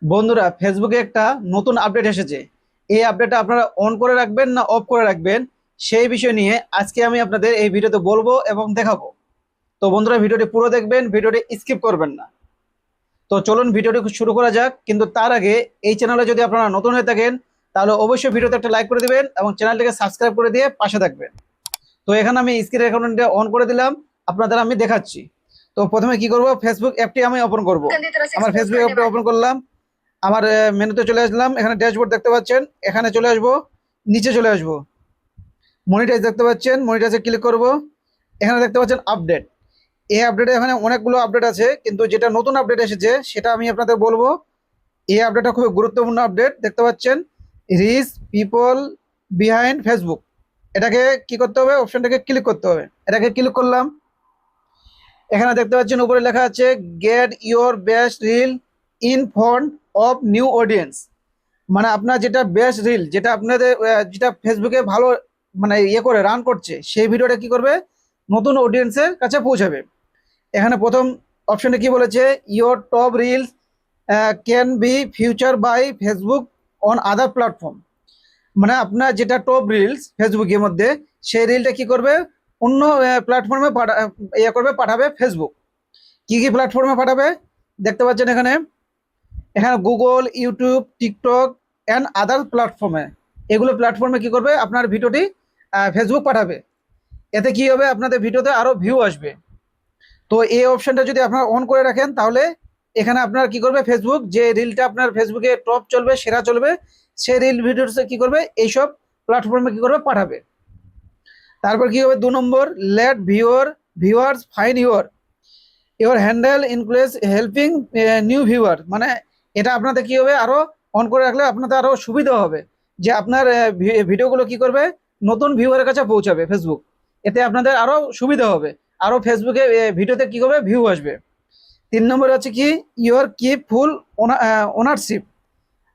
বন্ধুরা, ফেসবুকে একটা নতুন আপডেট এসেছে। এই আপডেটটা আপনারা অন করে রাখবেন না অফ করে রাখবেন, সেই বিষয় নিয়ে আজকে আমি আপনাদের এই ভিডিওতে বলবো এবং দেখাবো। তো বন্ধুরা, ভিডিওটি পুরো দেখবেন, ভিডিওটি স্কিপ করবেন না। তো চলুন ভিডিওটি শুরু করা যাক। কিন্তু তার আগে এই চ্যানেলে যদি আপনারা নতুন হয়ে থাকেন তাহলে অবশ্যই ভিডিওতে একটা লাইক করে দিবেন এবং চ্যানেলটিকে সাবস্ক্রাইব করে দিয়ে পাশে থাকবেন। তো এখানে আমি স্ক্রিন রেকর্ডিংটা অন করে দিলাম, আপনাদের আমি দেখাচ্ছি। তো প্রথমে কি করব, ফেসবুক অ্যাপটি আমি ওপেন করব। আমার ফেসবুক অ্যাপটি ওপেন করলাম। আমার মেনুতে চলে আসলাম, এখানে ড্যাশবোর্ড দেখতে পাচ্ছেন, এখানে চলে আসব, নিচে চলে আসব, মনিটাইজ দেখতে পাচ্ছেন, মনিটাইজে ক্লিক করব। এখানে দেখতে পাচ্ছেন আপডেট। এই আপডেটে এখানে অনেকগুলো আপডেট আছে, কিন্তু যেটা নতুন আপডেট এসেছে সেটা আমি আপনাদের বলবো। এই আপডেটটা খুবই গুরুত্বপূর্ণ আপডেট, দেখতে পাচ্ছেন, রিচ পিপল বিহাইন্ড ফেসবুক। এটাকে কি করতে হবে, অপশনটাকে ক্লিক করতে হবে। এটাকে ক্লিক করলাম। এখানে দেখতে পাচ্ছেন উপরে লেখা আছে gate your best reel in front of new audience. মানে আপনার যেটা বেস্ট রিল, যেটা আপনাদের যেটা ফেসবুকে ভালো মানে করে রান করছে, সেই ভিডিওটা কি করবে, নতুন অডিয়েন্সের কাছে পৌঁছাবে। এখানে প্রথম অপশনে কি বলেছে, your top reels can be featured by Facebook on other platform. মানে আপনার যেটা টপ রিলস ফেসবুকের মধ্যে, সেই রিলটা কি করবে, অন্য প্ল্যাটফর্মে করবে, পাঠাবে ফেসবুক। কি কি প্ল্যাটফর্মে পাঠাবে দেখতে পাচ্ছেন এখানে। এখানে Google, YouTube, TikTok and other প্ল্যাটফর্মে, এগুলো প্ল্যাটফর্মে কি করবে, আপনার ভিডিওটি ফেসবুক পাঠাবে। এতে কি হবে, আপনাদের ভিডিওতে আরও ভিউ আসবে। তো এই অপশনটা যদি আপনারা অন করে রাখেন তাহলে এখানে আপনার কি করবে, ফেসবুক যে রিলটা আপনার ফেসবুকে টপ চলবে, সেরা চলবে, সেই রিল ভিডিওসে কি করবে, এইসব প্ল্যাটফর্মে কি করবে, পাঠাবে। তারপর কি হবে, 2 নম্বর, let viewers find your handle include helping new viewer. মানে এটা আপনাদের কি হবে, আরো অন করে রাখলে আপনাদের আরো সুবিধা হবে, যে আপনার ভিডিওগুলো কি করবে, নতুন ভিউয়ারের কাছে পৌঁছাবে ফেসবুক। এতে আপনাদের আরো সুবিধা হবে, আরো ফেসবুকে ভিডিওতে কি করবে, ভিউ আসবে। 3 নম্বর হচ্ছে কি, ইওর কিপ ফুল ওনারশিপ।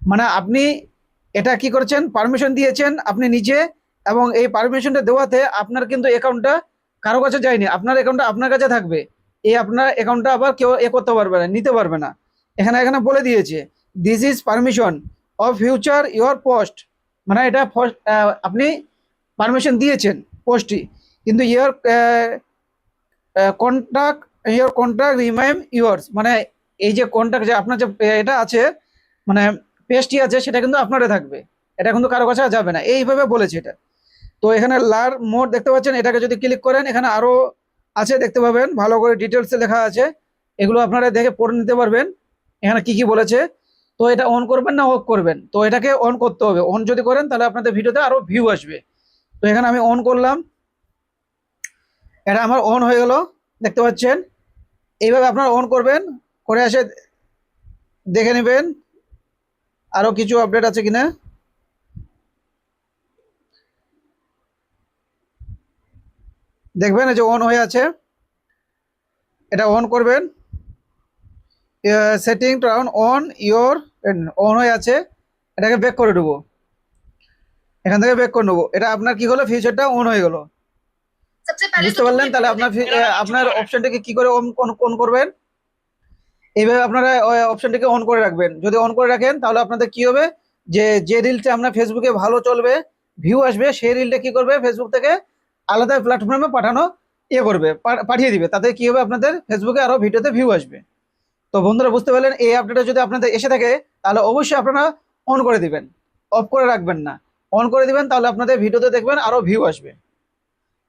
মানে আপনি এটা কি করেছেন, পারমিশন দিয়েছেন আপনি নিজে, এবং এই পারমিশনটা দেওয়াতে আপনার কিন্তু অ্যাকাউন্টটা কারো কাছে যায়নি, আপনার অ্যাকাউন্টটা আপনার কাছে থাকবে। এই আপনার অ্যাকাউন্টটা আবার কেউ করতে পারবে না, নিতে পারবে না। এখানে এখানে বলে দিয়েছে, this is permission of future your post. মানে এটা আপনি পারমিশন দিয়েছেন পোস্টটি, কিন্তু কন্ট্যাক্ট কন্ট্যাক্ট রিমাইন ইউয়ার্স। মানে এই যে কন্ট্যাক্ট, যে আপনার যে এটা আছে, মানে পেজটি আছে, সেটা কিন্তু আপনারে থাকবে, এটা কিন্তু কারো কাছে যাবে না, এইভাবে বলেছে এটা। তো এখানে লার মোড দেখতে পাচ্ছেন, এটাকে যদি ক্লিক করেন এখানে আরো আছে, দেখতে পাবেন, ভালো করে ডিটেলসে লেখা আছে, এগুলো আপনারা দেখে পড়ে নিতে পারবেন এখানে কি কি বলেছে। তো এটা অন করবেন না অফ করবেন, তো এটাকে অন করতে হবে। অন যদি করেন তাহলে আপনাদের ভিডিওতে আরো ভিউ আসবে। তো এখানে আমি অন করলাম, এটা আমার অন হয়ে গেল, দেখতে পাচ্ছেন। এইভাবে আপনারা অন করবেন, করে এসে দেখে নেবেন আরো কিছু আপডেট আছে কিনা। দেখবেন এই যে অন হয়ে আছে, এটা অন করবেন। Setting turn on your, on হয়ে আছে, এটাকে ব্যাক করে দেবো, এখান থেকে ব্যাক করে নেবো। এটা আপনার কি হলো, ফিচারটা অন হয়ে গেল, বুঝতে পারলেন। তাহলে আপনার আপনার অপশনটাকে কি করে অন করবেন, এইভাবে আপনারা অপশনটাকে অন করে রাখবেন। যদি অন করে রাখেন তাহলে আপনাদের কি হবে, যে যে রিলটা আপনার ফেসবুকে ভালো চলবে, ভিউ আসবে, সেই রিলটা কি করবে, ফেসবুক থেকে আলাদা প্ল্যাটফর্মে পাঠানো করবে, পাঠিয়ে দিবে। তাতে কি হবে, আপনাদের ফেসবুকে আরো ভিডিওতে ভিউ আসবে। তো বন্ধুরা, বুঝতে পারলেন, এই আপডেটটা যদি আপনাদের এসে থাকে তাহলে অবশ্যই আপনারা অন করে দিবেন, অফ করে রাখবেন না, অন করে দিবেন, তাহলে আপনাদের ভিডিওতে দেখবেন আরো ভিউ আসবে।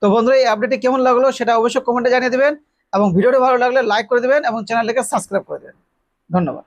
তো বন্ধুরা, এই আপডেটটি কেমন লাগলো সেটা অবশ্যই কমেন্টে জানিয়ে দিবেন, এবং ভিডিওটি ভালো লাগলে লাইক করে দিবেন এবং চ্যানেলটিকে সাবস্ক্রাইব করে দেবেন। ধন্যবাদ।